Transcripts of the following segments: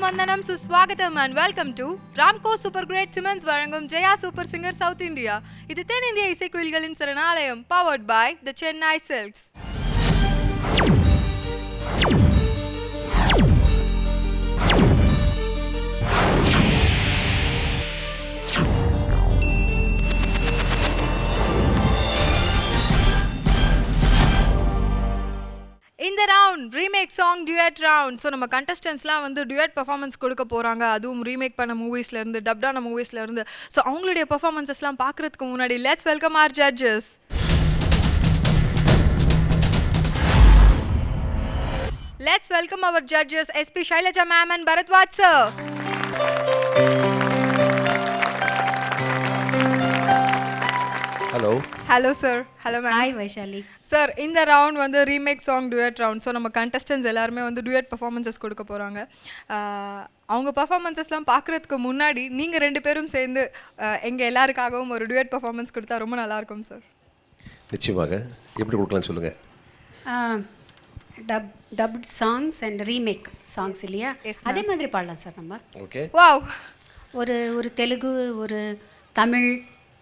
Vandanam Suswagatham and welcome to Ramco Super Great Siemens Varangum Jaya Super Singer South India. இது தென்னிந்திய இசைக்குயில்களின் சரணாலயம் powered by the Chennai Silks. இந்த round remake song Dude round. So நம்ம கண்டஸ்டன்ஸ்லாம் வந்து Dude performance கொடுக்க போகிறாங்க, அதுவும் ரீமேக் பண்ண மூவிஸ்லேருந்து, டப்டான மூவிஸ்லேருந்து. ஸோ அவங்களுடைய பெர்ஃபார்மன்ஸஸ்லாம் பார்க்குறதுக்கு முன்னாடி let's welcome our judges. Let's welcome our judges SP Shailaja ma'am and Bharatwaj sir. Hello. Hello sir. Hello ma'am. Hi Vaishali. Sir, இந்த ரவுண்ட் வந்து remake song duet round. So நம்ம கண்டஸ்டன்ஸ் எல்லாருமே வந்து டுயட் பர்ஃபார்மன்ஸஸ் கொடுக்க போகிறாங்க. அவங்க பர்ஃபார்மன்ஸஸ்லாம் பார்க்குறதுக்கு முன்னாடி நீங்கள் ரெண்டு பேரும் சேர்ந்து எங்கள் எல்லாருக்காகவும் ஒரு டுயட் பர்ஃபார்மன்ஸ் கொடுத்தா ரொம்ப நல்லாயிருக்கும் சார். நிச்சயமாக. எப்படி கொடுக்கலாம்னு சொல்லுங்கள். Dubbed songs and remake songs இல்லையா, அதே மாதிரி பாடலாம் சார் நம்ம. ஓகே. வாவ். ஒரு தெலுங்கு, ஒரு தமிழ்,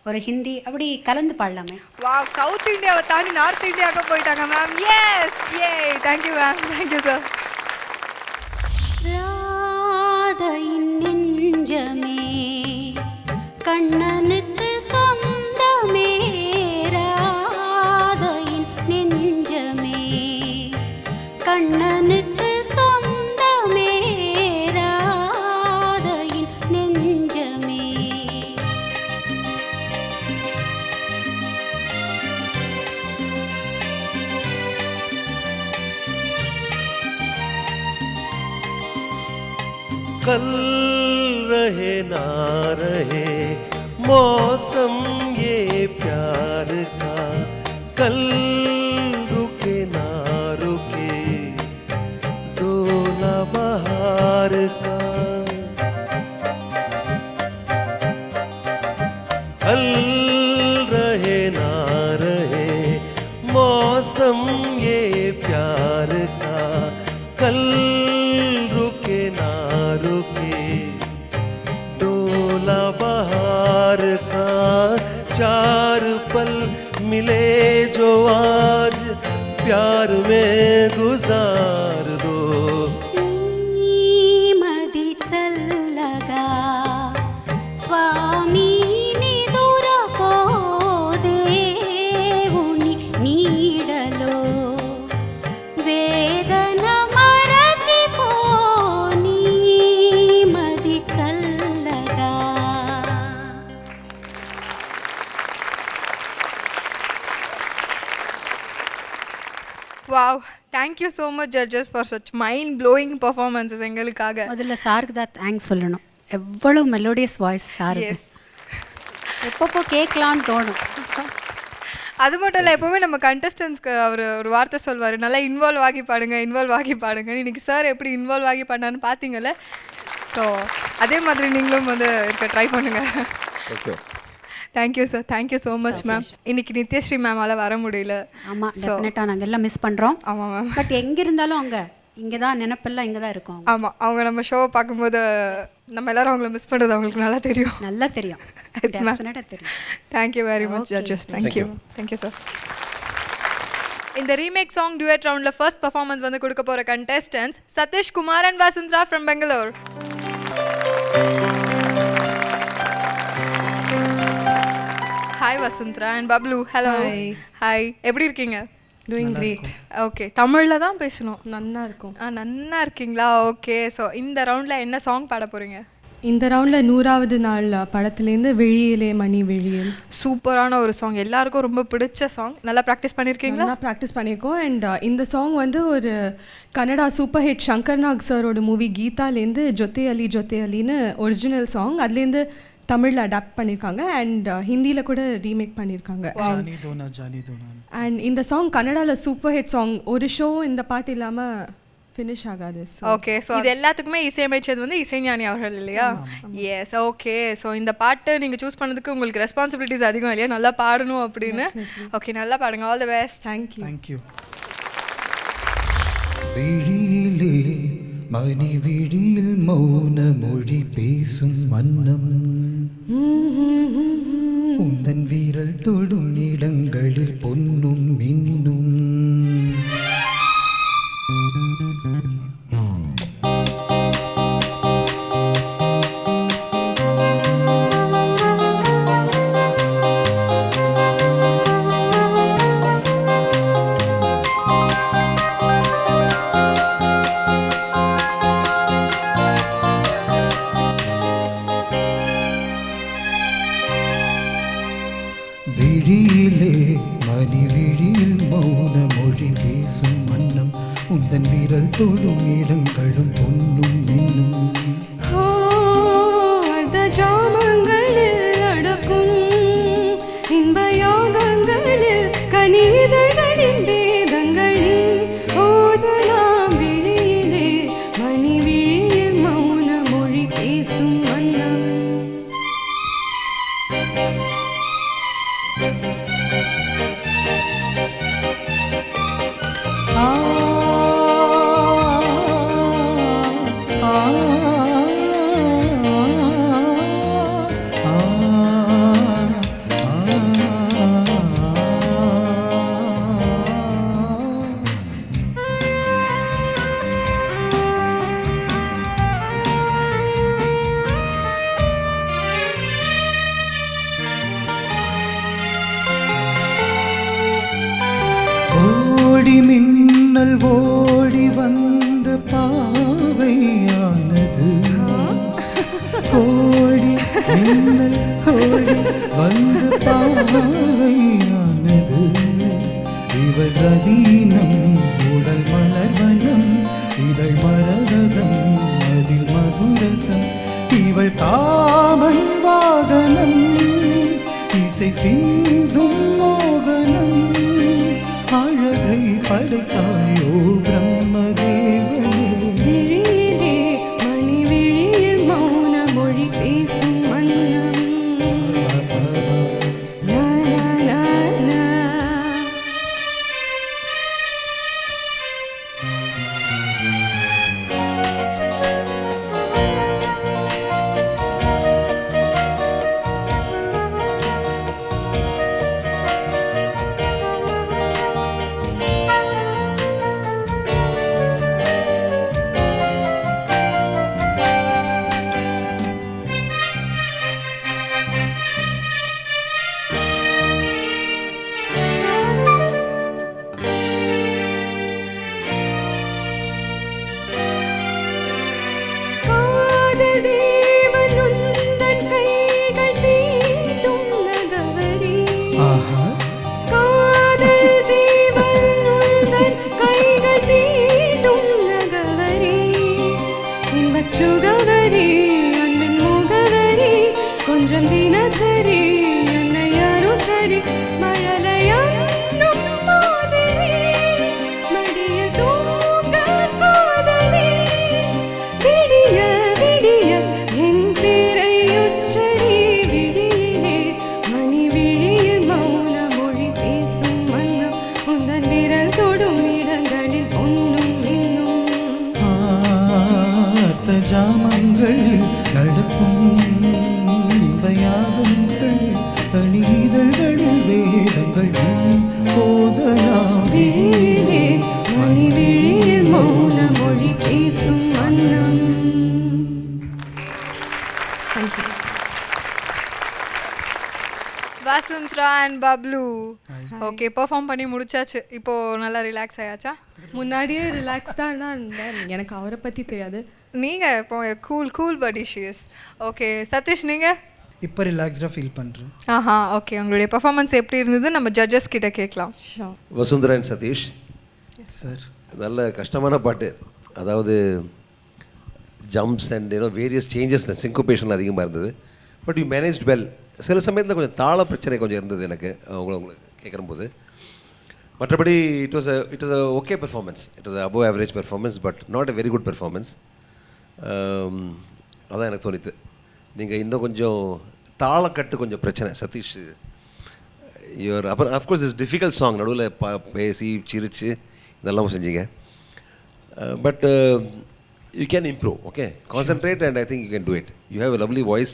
ஒரு ஹிந்தி, அப்படி கலந்து பாடலாமே. வாவ், சவுத் இந்தியாவை தாண்டி நார்த் இந்தியாவுக்கு போயிட்டாங்க மேம். எஸ், ஏ, தேங்க்யூ மேம், தேங்க்யூ சார். ராதையின் நெஞ்சமே கண்ணனுக்கு சொந்தமே, ராதையின் நெஞ்சமே கண்ணனுக்கு சொந்தமே, ராதையின் நெஞ்சமே. कल रहे ना रहे मौसम ये प्यार का, कल रुके ना रुके डोला बहार का, कल रहे ना रहे मौसम ये प्यार का, कल रुके ना रुके डोला बहार का, चार पल मिले जो आज प्यार में गुजार दो. मदी चलगा स्वामी निदुर को देवुनि नीडलो वेदन मरचिपोनी मदी चलगा. Wow, thank you so much judges for such mind blowing performances எங்களுக்காக. முதல்ல சாருக்கு தான் தேங்க்ஸ் சொல்லணும். எவ்வளோ மெலோடியஸ் வாய்ஸ் சாருக்கு. எஸ், எப்பப்போ கேட்கலான்னு தோணும். அது மட்டும் இல்லை, எப்போவுமே நம்ம கண்டஸ்டன்ஸ்க்கு அவர் ஒரு வார்த்தை சொல்வார், நல்லா இன்வால்வ் ஆகி பாடுங்க, இன்வால்வ் ஆகி பாடுங்க. இன்றைக்கி சார் எப்படி இன்வால்வ் ஆகி பண்ணான்னு பார்த்தீங்கல்ல. ஸோ அதே மாதிரி நீங்களும் வந்து இருக்க ட்ரை பண்ணுங்கள். Okay. Thank you sir, thank you so much ma'am. இன்னைக்கு நித்யஸ்ரீ மேமால் வர முடியல. ஆமாம், டெஃபினட்டாக நாங்கள் எல்லாம் மிஸ் பண்ணுறோம். ஆமாம் மேம். பட் எங்கே இருந்தாலும் அங்கே இங்கே தான் நினைப்பெல்லாம் இங்கே தான் இருக்கும். ஆமாம், அவங்க நம்ம ஷோவை பார்க்கும்போது நம்ம எல்லாரும் அவங்கள மிஸ் பண்ணுறது அவங்களுக்கு நல்லா தெரியும். நல்லா தெரியும். டெஃபினட்டாக தெரியும். Thank you very much judges. Thank you, thank you sir. இந்த ரீமேக் சாங் டுயட் ரவுண்டில் ஃபர்ஸ்ட் பர்ஃபார்மன்ஸ் வந்து கொடுக்க போகிற contestants Sathish Kumar and Vasundhara from Bangalore. Hi Vasundhara and Bablu. Hello. Hi, எப்படி இருக்கீங்க? Doing great. ஓகே, தமிழில் தான் பேசணும். நன்னா இருக்கும். நன்னா இருக்கீங்களா? ஓகே. ஸோ இந்த ரவுண்டில் என்ன சாங் பாட போகிறீங்க? இந்த ரவுண்டில் 100வது நாள் படத்துலேருந்து விழியிலே மணி விழியில். சூப்பரான ஒரு சாங், எல்லாருக்கும் ரொம்ப பிடிச்ச சாங். நல்லா ப்ராக்டிஸ் பண்ணியிருக்கீங்களா? நல்லா ப்ராக்டிஸ் பண்ணியிருக்கோம். அண்ட் இந்த சாங் வந்து ஒரு Kannada super hit Shankar knock சாரோட மூவி கீதாலேருந்து ஜொத்தே அலின்னு ஒரிஜினல் சாங், அதுலேருந்து தமிழில் அடாப்ட் பண்ணியிருக்காங்க அண்ட் ஹிந்தியில் கூட ரீமேக் பண்ணியிருக்காங்க. அண்ட் இந்த சாங் கன்னடாவில் சூப்பர் ஹிட் சாங். ஒரு ஷோ இந்த பாட்டு இல்லாமல் ஃபினிஷ் ஆகாது. ஓகே, ஸோ இது எல்லாத்துக்குமே இசையமைச்சது வந்து இசைஞானி அவர்கள் இல்லையா? S, okay. ஸோ இந்த பாட்டு நீங்கள் சூஸ் பண்ணதுக்கு உங்களுக்கு ரெஸ்பான்சிபிலிட்டிஸ் அதிகம் இல்லையா, நல்லா பாடணும் அப்படின்னு. ஓகே, நல்லா பாடுங்க. All the best. Thank you. Thank you. விழியிலே மணிவிழியில் மௌன மொழி பேசும் வண்ணம் உந்தன் வீரல் தொடும் இடங்களில் பொன்னும் மின்னும் விழியிலே மணி விழியில் மௌன மொழி பேசும் வண்ணம் உந்தன் வீரல் தொடும் இடங்களும் பொன்னும் மின்னும் ஜாமங்களில் அடக்கும் இன்ப யோகங்களில் கனிதழ்களின் வேதங்களில் ஓதலாம் விழியிலே மணி விழியில் மௌன மொழி பேசும் வண்ணம். ஓடி மின்னல் ஓடி வந்து பாவையானது ஓடி மின்னல் ஓடி வந்து பாவையானது இவள் ரதீனம் உடல் மலர்வனம் இதழ் மரகதம் அதில் மதுரசம் இவள் காமன் வாகனம் இசை சிந்தும் மோகனம் அழகை படைத்தாயோ பிரம்மதேவனே விழியிலே மணி விழியில் மௌன மொழி பேசும் வண்ணம். லா, லா, லா, லா. காதல் தேவன் உந்தன் கைகள் தீண்டும் நகவரி. ஆஹா காதல் தேவன் உந்தன் கைகள் தீண்டும் நகவரி. இன்பச் சுகவரி அன்பின் முகவரி கொஞ்சம் தினசரி என்னை யாரும் சரி மழலையானும் மாதிரி மடியில் தூங்க காதலி விடிய விடிய என் பேரை உச்சரி விழியிலே மணி விழியில் மௌன மொழி பேசும் வண்ணம் உந்தன் விரல் தொடும் இடங்களில் பொன்னும் மின்னும். ஆர்த்த ஜாமங்களில் நடக்கும் இன்பயாகங்களில் கணிதழ்களில் வேதங்கள் போதலாம் விழியிலே மணி விழியில் மௌன மொழி பேசும் வண்ணம். Vasundhara and Bablu okay perform பண்ணி முடிச்சாச்சு. இப்போ நல்லா ரிலாக்ஸ் ஆயாச்சா? முன்னாடியே ரிலாக்ஸ்டாக தான் இருந்தேன். எனக்கு அவரை பற்றி தெரியாது. நீங்கள் இப்போ கூல் படி ஷியஸ். ஓகே சதீஷ் நீங்கள்? இப்போ ரிலாக்ஸ்டாக ஃபீல் பண்ணுறேன். ஆஹா ஓகே. உங்களுடைய பெர்ஃபார்மன்ஸ் எப்படி இருந்தது நம்ம ஜட்ஜஸ் கிட்ட கேட்கலாம். வசுந்தரா அண்ட் சதீஷ், சார் நல்ல கஷ்டமான பாட்டு. அதாவது ஜம்ப்ஸ் அண்ட் வேரியஸ் சேஞ்சஸ் சிங்கோபேஷன் அதிகமாக இருந்தது. But you manage well. சில சமயத்தில் கொஞ்சம் தாள பிரச்சனை கொஞ்சம் இருந்தது எனக்கு உங்களுக்கு கேட்கும்போது. மற்றபடி it was a okay performance. It was above average performance but not a very good performance. அதான் எனக்கு தோணித்து. நீங்கள் இன்னும் கொஞ்சம் தாளக்கட்டு கொஞ்சம் பிரச்சனை சதீஷ். யுவர் அப்புறம் அஃப்கோர்ஸ் இட்ஸ் டிஃபிகல்ட் சாங். நடுவில் பேசி சிரித்து இதெல்லாம் செஞ்சீங்க. But you can improve, okay? Concentrate and I think you can do it. You have a lovely voice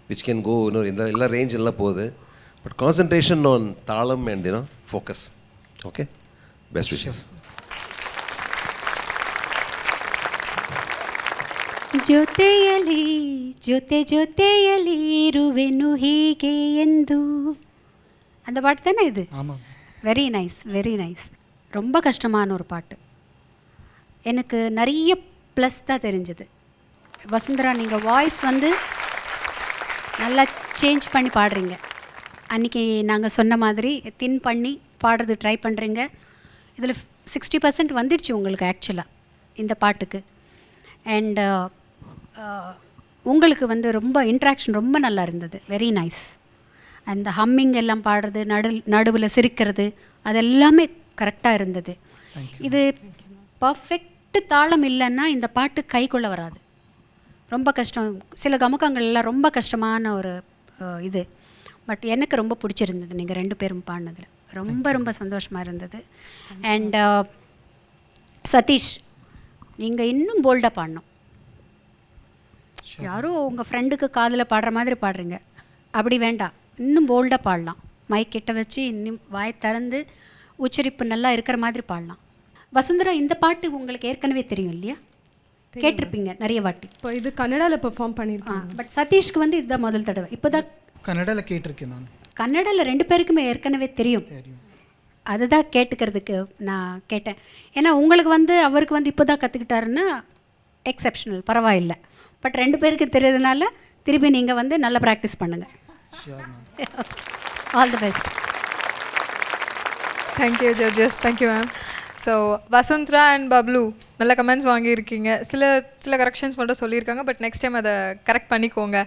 which can go, you know, in the range illa podhu. But concentration on thalam and, you know, focus. Okay? Best wishes. ಜೊತೆಯಲಿ ಜೊತೆಯಲಿ ಇರುವೆನು ಹೀಗೆ ಎಂದು அந்த பாட்டு தானே இது? ஆமாம். Very nice. ரொம்ப கஷ்டமான ஒரு பாட்டு. எனக்கு நிறைய ப்ளஸ் தான் தெரிஞ்சது. வசுந்தரா, நீங்கள் வாய்ஸ் வந்து நல்லா சேஞ்ச் பண்ணி பாடுறீங்க. அன்றைக்கி நாங்கள் சொன்ன மாதிரி தின் பண்ணி பாடுறது ட்ரை பண்ணுறீங்க. இதில் 60% வந்துடுச்சு உங்களுக்கு ஆக்சுவலாக இந்த பாட்டுக்கு. அண்ட் உங்களுக்கு வந்து ரொம்ப இன்ட்ராக்ஷன் ரொம்ப நல்லா இருந்தது. Very nice. அந்த ஹம்மிங் எல்லாம் பாடுறது, நடுவில் சிரிக்கிறது, அதெல்லாமே கரெக்டாக இருந்தது. இது பர்ஃபெக்ட் தாளம் இல்லைன்னா இந்த பாட்டு கைக்குள்ளே வராது. ரொம்ப கஷ்டம். சில கமுக்கங்கள் எல்லாம் ரொம்ப கஷ்டமான ஒரு இது. பட் எனக்கு ரொம்ப பிடிச்சிருந்தது நீங்கள் 2 பேரும் பாடினதில். ரொம்ப சந்தோஷமாக இருந்தது. அண்ட் சதீஷ், நீங்கள் இன்னும் போல்டாக பாடணும். யாரோ உங்கள் ஃப்ரெண்டுக்கு காதில் பாடுற மாதிரி பாடுறீங்க. அப்படி வேண்டாம், இன்னும் போல்டாக பாடலாம். மைக் கிட்ட வச்சு இன்னும் வாய் திறந்து உச்சரிப்பு நல்லா இருக்கிற மாதிரி பாடலாம். வசுந்தரா, இந்த பாட்டு உங்களுக்கு ஏற்கனவே தெரியும் இல்லையா? கேட்டிருப்பீங்க நிறைய வாட்டி. இப்போ இது கன்னடாவில் பெர்ஃபார்ம் பண்ணியிருக்கேன். பட் சதீஷ்க்கு வந்து இதுதான் முதல் தடவை. இப்போ தான் கன்னடாவில் கேட்டிருக்கேன் நான். கன்னடாவில் 2 பேருக்குமே ஏற்கனவே தெரியும். அதுதான் கேட்டுக்கிறதுக்கு நான் கேட்டேன். ஏன்னா உங்களுக்கு வந்து அவருக்கு வந்து இப்போ தான் கற்றுக்கிட்டாருன்னா எக்ஸப்ஷனல், பரவாயில்லை. பட் 2 பேருக்கு தெரியுதுனால திருப்பி நீங்கள் வந்து நல்லா ப்ராக்டிஸ் பண்ணுங்கள். All the best. Thank you judges. Thank you ma'am. So Vasundhara and Bablu நல்ல கமெண்ட்ஸ் வாங்கியிருக்கீங்க. சில கரெக்ஷன்ஸ் மட்டும் சொல்லியிருக்காங்க. பட் நெக்ஸ்ட் டைம் அதை கரெக்ட் பண்ணிக்கோங்க.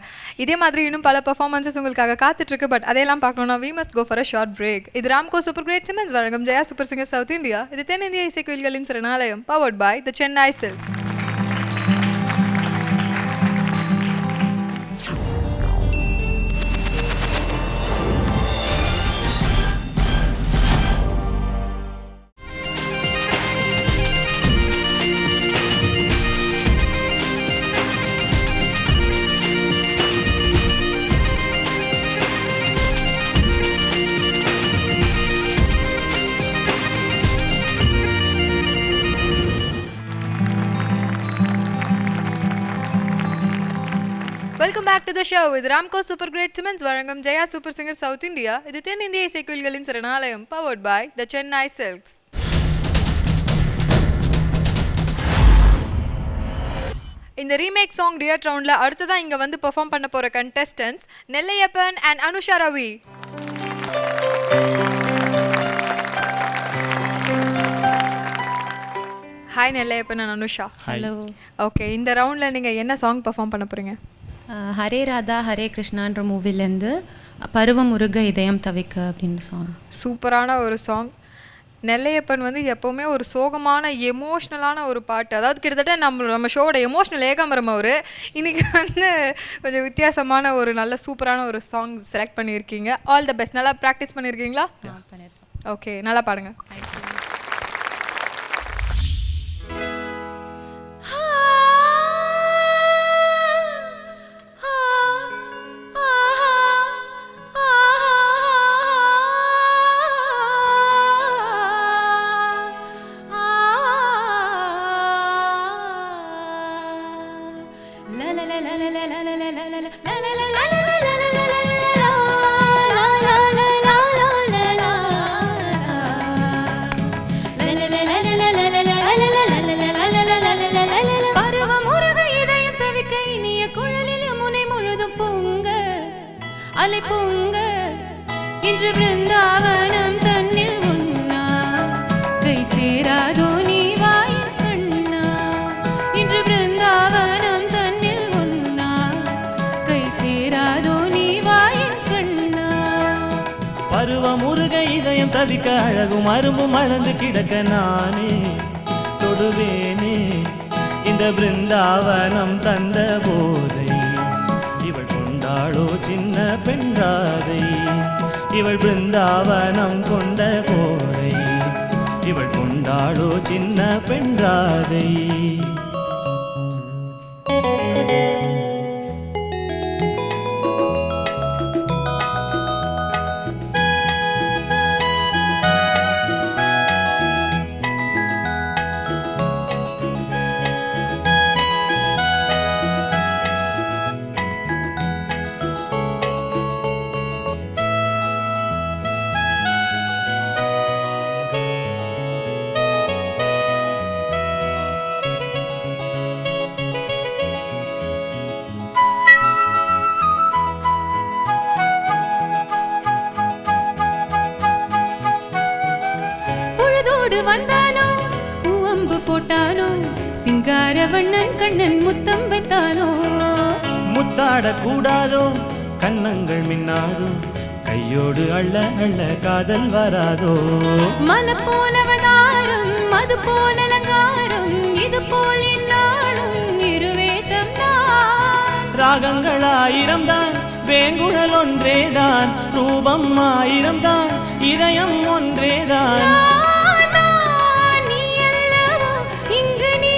இதே மாதிரி இன்னும் பல பர்ஃபார்மன்ஸஸ் உங்களுக்காக காத்துட்ருக்கு. பட் அதையெல்லாம் பார்க்கணுன்னா we must go for a short break. இது ராம்கோ சூப்பர் கிரேட் சிமெண்ட்ஸ் வழங்கும் Jaya super singer south India. இது தென்னிந்திய இசைக்குயில்களின் சரணாலயம், powered by the Chennai silks. Welcome back to the show. இது ராம்கோ சூப்பர் கிரேட் சிமெண்ட்ஸ் வழங்கும் Jaya super singer south India. இது தென்னிந்திய இசைக்குயில்களின் சரணாலயம், powered by the Chennai silks. இந்த ரீமேக் சாங் டியட் ரவுண்ட்ல அடுத்ததான் இங்க வந்து பெர்ஃபார்ம் பண்ண போற contestants Nellaiyappan and Anusha Ravi. Hi Nellaiappan and Anusha. Hello. Okay, இந்த ரவுண்டில் நீங்கள் என்ன சாங் பெர்ஃபார்ம் பண்ண போகிறீங்க? ஹரே ராதா ஹரே கிருஷ்ணான்ற மூவிலேருந்து பருவம் முருக இதயம் தவிக்க அப்படின்னு சாங். சூப்பரான ஒரு சாங். நெல்லையப்பன் வந்து எப்போவுமே ஒரு சோகமான எமோஷ்னலான ஒரு பாட்டு, அதாவது கிட்டத்தட்ட நம்ம ஷோவோட எமோஷ்னல் ஏகாமரம் அவர். இன்றைக்கி வந்து கொஞ்சம் வித்தியாசமான ஒரு நல்ல சூப்பரான ஒரு சாங் செலக்ட் பண்ணியிருக்கீங்க. All the best. நல்லா ப்ராக்டிஸ் பண்ணியிருக்கீங்களா? ஓகே, நல்லா பாடுங்க. அலை பொங்க இன்று பிருந்தாவனம் தன்னில் உண்ணா கை சேராதோ நீ வாயின் கண்ணா. இன்று பிருந்தாவனம் தன்னில் உண்ணா கை சேராதோ நீ வாயின் கண்ணா. பருவம் முருக இதயம் தவிக்க அழகும் அரும்பும் அளந்து கிடக்க நானே தொடுவேனே இந்த பிருந்தாவனம் தந்த போதை. இவள் கொண்டாளோ சின்ன பெண்ராதை, இவள் பிருந்தாவனம் கொண்ட போதை. இவள் கொண்டாளோ சின்ன பெண்ராதை. பூவோடு வந்தானோ பூவம்பு போட்டானோ சிங்கார வண்ணன் கண்ணன் முத்தம் வைத்தானோ முத்தாடக்கூடாதோ கன்னங்கள் மின்னாதோ கையோடு அள்ள அள்ள காதல் வராதோ மலை போலவதாரம் மது போல அலங்காரம் இது போல் என்னாலும் இருவேஷம் தான் ராகங்கள் 1000 தான் வேங்குழல் ஒன்றேதான் ரூபம் 1000 தான் இதயம் ஒன்றேதான் நீ அல்லவோ இங்கு நீ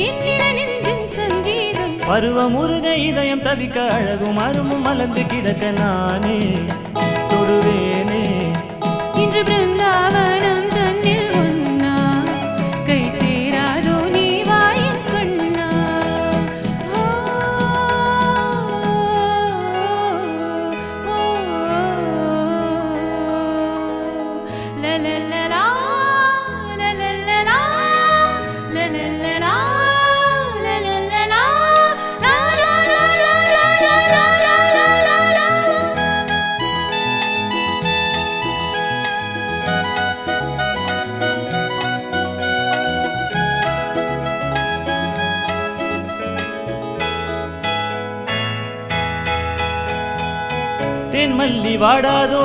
என்னிட நெஞ்சின் சங்கீதம் பருவமுருக இதயம் தவிக்க அழகும் அரும்பும் மலர்ந்து கிடக்க நானே தொடுவேனே இன்று பிருந்தாவனம் தன்னில் ஒன்னா கை சேராதோ நீ வாயின் கண்ணா லலலலா லலலலா லலலலா லலலலா லா லா லா லா லா லா லா. தேன்மல்லி வாடாதோ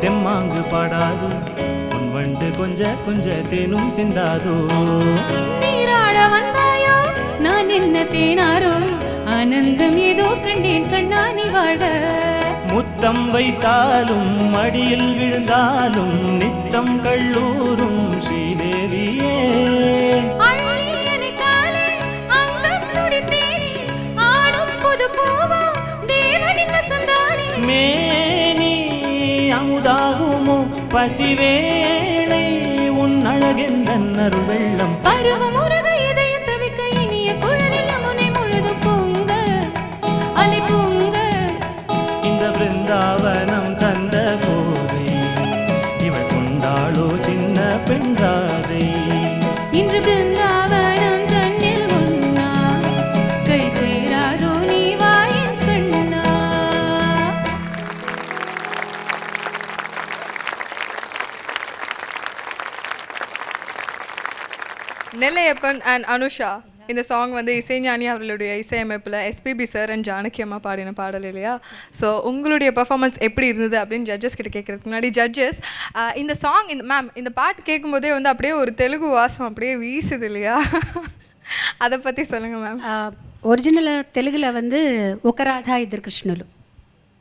தெம்மாங்கு பாடாதோ பொன்வண்டு கொஞ்ச கொஞ்ச தேனும் சிந்தாதோ நீராட வந்தாயோ நான் என்ன தேனாரோ ஆனந்தம் ஏதோ கண்டேன் கண்ணானி வாட முத்தம் வைத்தாலும் மடியில் விழுந்தாலும் நித்தம் கல்லூரும் ஸ்ரீதேவியே அள்ளி அணைத்தாலே அங்கம் துடித்தேனே ஆடும் புது பூவோ தேவனின் வசம்தானே மேனி அமுதாகுமோ பசிவேளை உன் அழகெந்தன் அருள் பருவம் உருக இதயம் தவிக்க இனிய குழலில் முனை முழுதும் பொங்க அலை பொங்க இந்த பிருந்தாவனம் தந்த போதை இவள் கொண்டாளோ சின்ன பெண்றாதை இன்று பிருந்தாவனம் தன்னில் ஒன்னா கை சேராதோ நீ வாயின் கண்ணா. நெல்லையப்பன் அண்ட் அனுஷா இந்த சாங் வந்து இசைஞானி அவர்களுடைய இசையமைப்பில் எஸ்பிபி சார் அண்ட் ஜானகி அம்மா பாடின பாடல் இல்லையா? ஸோ உங்களுடைய பெர்ஃபார்மன்ஸ் எப்படி இருந்தது அப்படின்னு ஜட்ஜஸ் கிட்ட கேட்குறதுக்கு முன்னாடி ஜட்ஜஸ் இந்த சாங் இந்த பாட்டு கேட்கும்போதே வந்து அப்படியே ஒரு தெலுங்கு வாசம் அப்படியே வீசுது இல்லையா? அதை பற்றி சொல்லுங்கள் மேம். ஒரிஜினலாக தெலுங்கில் வந்து ஒக்கராதா இద్దరు கிருஷ்ணலு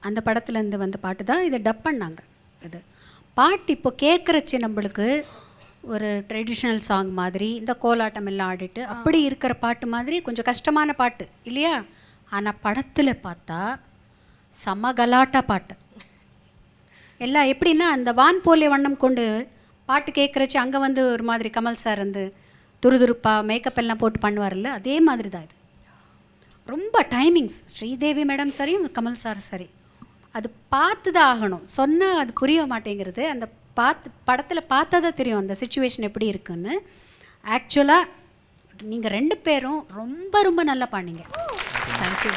அந்த படத்துலேருந்து வந்த பாட்டு தான் இதை டப் பண்ணாங்க. இது பாட்டு இப்போ கேட்குறச்சு நம்மளுக்கு ஒரு ட்ரெடிஷ்னல் சாங் மாதிரி இந்த கோலாட்டம் எல்லாம் ஆடிட்டு அப்படி இருக்கிற பாட்டு மாதிரி கொஞ்சம் கஷ்டமான பாட்டு இல்லையா? ஆனால் படத்தில் பார்த்தா செம கலாட்டா பாட்டு எல்லாம் எப்படின்னா அந்த வான் போலே வண்ணம் கொண்டு பாட்டு கேட்குறச்சு அங்கே வந்து ஒரு மாதிரி கமல் சார் வந்து துருதுருப்பா மேக்கப் எல்லாம் போட்டு பண்ணுவார்ல அதே மாதிரி தான் இது. ரொம்ப டைமிங்ஸ் ஸ்ரீதேவி மேடம் சரி கமல் சார் சரி அது பார்த்து தான் ஆகணும், சொன்னால் அது புரிய மாட்டேங்கிறது. அந்த படத்தில் பார்த்தா தான் தெரியும் அந்த சுச்சுவேஷன் எப்படி இருக்குன்னு. ஆக்சுவலாக நீங்கள் 2 பேரும் ரொம்ப ரொம்ப நல்லா பாடினீங்க. தேங்க்யூ.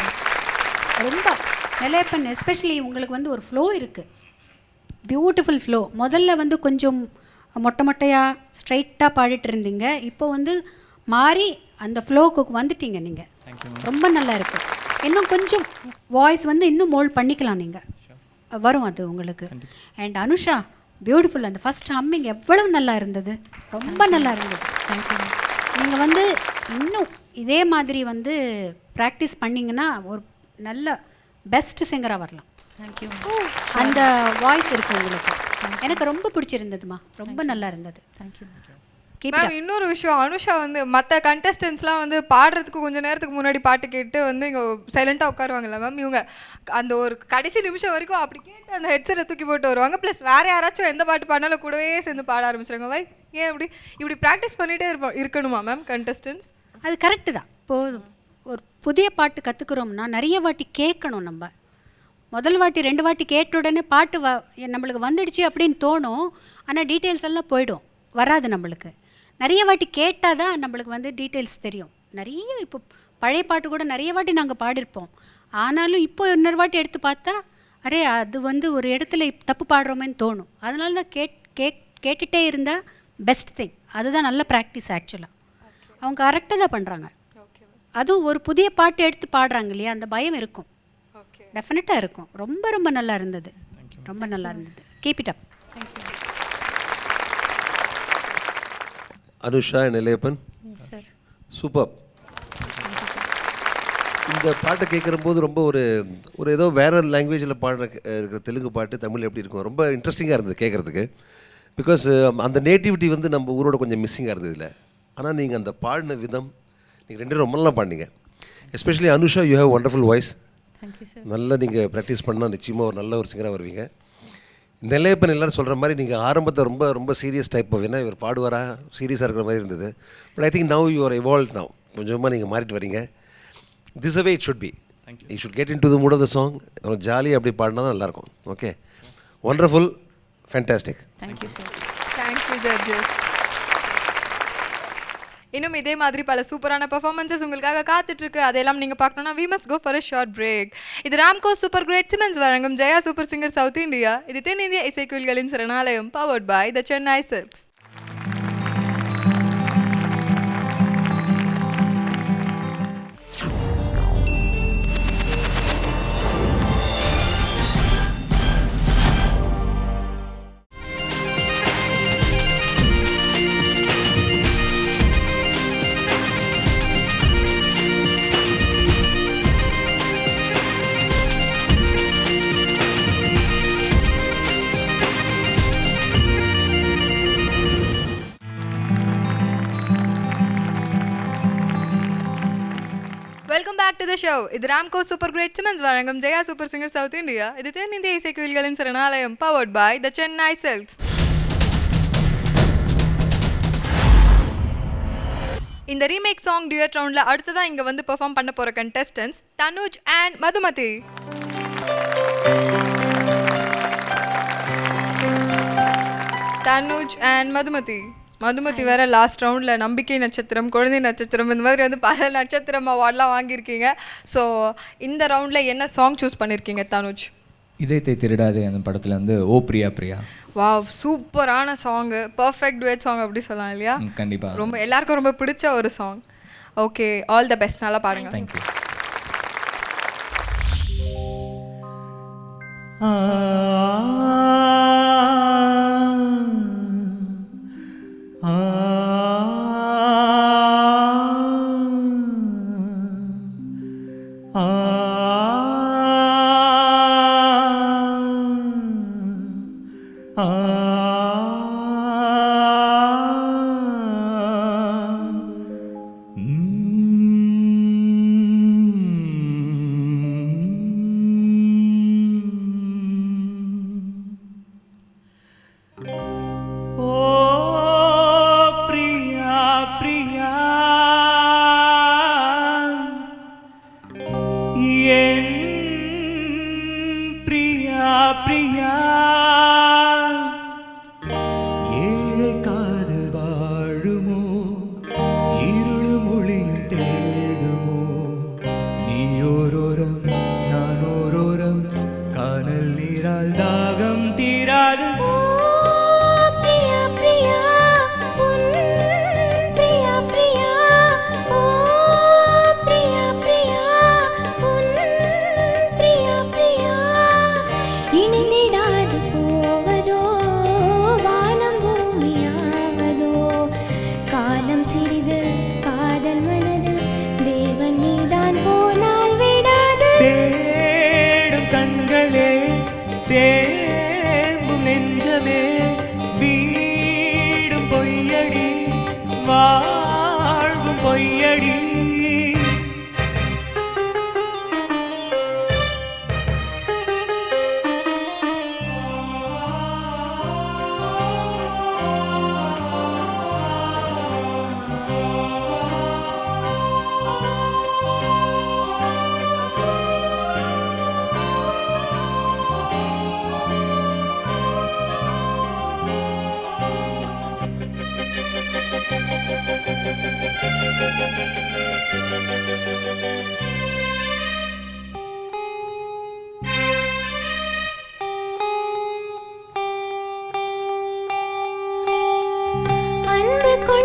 ரொம்ப நெல்லையப்பன் எஸ்பெஷலி உங்களுக்கு வந்து ஒரு ஃப்ளோ இருக்குது, பியூட்டிஃபுல் ஃப்ளோ. முதல்ல வந்து கொஞ்சம் மொட்டையாக ஸ்ட்ரைட்டாக பாடிட்டு இருந்தீங்க, இப்போ வந்து மாறி அந்த ஃப்ளோக்கு வந்துட்டீங்க நீங்கள். ரொம்ப நல்லா இருக்குது. இன்னும் கொஞ்சம் வாய்ஸ் வந்து இன்னும் மோல்ட் பண்ணிக்கலாம், நீங்கள் வரும் அது உங்களுக்கு. அண்ட் அனுஷா பியூட்டிஃபுல், அந்த ஃபஸ்ட் ஹம்மிங் எவ்வளவு நல்லா இருந்தது, ரொம்ப நல்லா இருந்தது. தேங்க்யூ. நீங்கள் வந்து இன்னும் இதே மாதிரி வந்து ப்ராக்டிஸ் பண்ணிங்கன்னா ஒரு நல்ல பெஸ்ட் சிங்கராக வரலாம். தேங்க்யூ. அந்த வாய்ஸ் இருக்குது உங்களுக்கு. எனக்கு ரொம்ப பிடிச்சிருந்ததுமா, ரொம்ப நல்லா இருந்தது. தேங்க்யூ. மேம் இன்னொரு விஷயம், அனுஷா வந்து மற்ற கண்டஸ்டன்ஸ்லாம் வந்து பாடுறதுக்கு கொஞ்சம் நேரத்துக்கு முன்னாடி பாட்டு கேட்டு வந்து இங்கே சைலண்ட்டாக உட்காருவாங்கல்ல மேம், இவங்க அந்த ஒரு கடைசி நிமிஷம் வரைக்கும் அப்படி கேட்டு அந்த ஹெட்செட்டை தூக்கி போட்டு வருவாங்க. ப்ளஸ் வேறு யாராச்சும் எந்த பாட்டு பாடினாலும் கூடவே சேர்ந்து பாட ஆரம்பிச்சிருங்க. வை ஏன் இப்படி ப்ராக்டிஸ் பண்ணிகிட்டே இருக்கணுமா மேம் கண்டஸ்டன்ஸ்? அது கரெக்டு தான். இப்போது ஒரு புதிய பாட்டு கற்றுக்குறோம்னா நிறைய வாட்டி கேட்கணும். நம்ம முதல் வாட்டி 2 வாட்டி கேட்ட உடனே பாட்டு நம்மளுக்கு வந்துடுச்சு அப்படின்னு தோணும், ஆனால் டீட்டெயில்ஸ் எல்லாம் போயிடும், வராது நம்மளுக்கு. நிறைய வாட்டி கேட்டால் தான் நம்மளுக்கு வந்து டீட்டெயில்ஸ் தெரியும். நிறைய இப்போ பழைய பாட்டு கூட நிறைய வாட்டி நாங்கள் பாடிருப்போம், ஆனாலும் இப்போ இன்னொரு வாட்டி எடுத்து பார்த்தா அரே அது வந்து ஒரு இடத்துல தப்பு பாடுறோமேன்னு தோணும். அதனால தான் கேட்டுகிட்டே இருந்தால் பெஸ்ட் திங். அதுதான் நல்ல ப்ராக்டிஸ் ஆக்சுவலாக. அவங்க கரெக்டாக தான் பண்ணுறாங்க. அதுவும் ஒரு புதிய பாட்டு எடுத்து பாடுறாங்க இல்லையா, அந்த பயம் இருக்கும், டெஃபினட்டாக இருக்கும். ரொம்ப ரொம்ப நல்லா இருந்தது, ரொம்ப நல்லா இருந்தது. Keep it up. Anusha Nilayappan, sir super. இந்த பாட்டை கேட்குறம்போது ரொம்ப ஒரு ஏதோ வேறு லாங்குவேஜில் பாடுற இருக்கிற தெலுங்கு பாட்டு தமிழ் எப்படி இருக்கும், ரொம்ப இன்ட்ரெஸ்டிங்காக இருந்தது கேட்குறதுக்கு. பிகாஸ் அந்த நேட்டிவிட்டி வந்து நம்ம ஊரோட கொஞ்சம் மிஸ்ஸிங்காக இருந்தது இல்லை. ஆனால் நீங்கள் அந்த பாடின விதம், நீங்கள் ரெண்டு ரொம்ப நல்லா பாடினீங்க. Especially Anusha, you have wonderful voice. Thank you sir. நல்லா நீங்கள் ப்ராக்டிஸ் பண்ணால் நிச்சயமாக ஒரு நல்ல ஒரு சிங்கராக வருவீங்க. நிலையப்பன் எல்லோரும் சொல்கிற மாதிரி நீங்கள் ஆரம்பத்தை ரொம்ப ரொம்ப சீரியஸ் டைப் ஆஃப், ஏன்னா இவர் பாடுவாரா சீரியஸாக இருக்கிற மாதிரி இருந்தது. But I think now you are evolve now, கொஞ்சமாக நீங்கள் மாறிட்டு வரீங்க. This away it should be. You should get into the mood of the song. ஜாலியாக அப்படி பாடினா தான் நல்லாயிருக்கும். Okay, wonderful, fantastic. Thank you sir. Thank you judges. இன்னும் இதே மாதிரி பல சூப்பரான பெர்ஃபார்மன்ஸஸ் உங்களுக்காக காத்துட்ருக்கு. அதெல்லாம் நீங்கள் பார்க்கணுன்னா we must go for a short break. இது ராம்கோ சூப்பர் கிரேட் சிமெண்ட்ஸ் வழங்கும் Jaya super singer south India. இது தென்னிந்திய இசைக்குயில்களின் சரணாலயம், powered by the Chennai silks. Welcome back to the show. இது ராம்கோ சூப்பர் கிரேட் சிமெண்ட்ஸ் வழங்கும் Jaya super singer south India. இது தென்னிந்திய இசைக்குயில்களின் சரணாலயம், powered by the Chennai silks. இந்த ரீமேக் சாங் டியூட் ரவுண்டில் அடுத்ததான் இங்கே வந்து பெர்ஃபார்ம் பண்ண போகிற contestants Tanuj and Madhumathi. Tanuj and Madhumathi. Madhumathi வேற லாஸ்ட் ரவுண்டில் நம்பிக்கை நட்சத்திரம், குழந்தை நட்சத்திரம், இந்த மாதிரி வந்து பல நட்சத்திரம் அவார்ட்லாம் வாங்கியிருக்கீங்க. ஸோ இந்த ரவுண்டில் என்ன சாங் சூஸ் பண்ணியிருக்கீங்க தனுஜ்? இதயத்தை திருடாதே அந்த படத்தில் வந்து ஓ பிரியா பிரியா. வாவ், சூப்பரான சாங்கு, பர்ஃபெக்ட் டுயட் சாங் அப்படி சொல்லலாம் இல்லையா? கண்டிப்பாக ரொம்ப எல்லாருக்கும் ரொம்ப பிடிச்ச ஒரு song. Okay, all the best, நல்லா பாருங்க. தேங்க்யூ.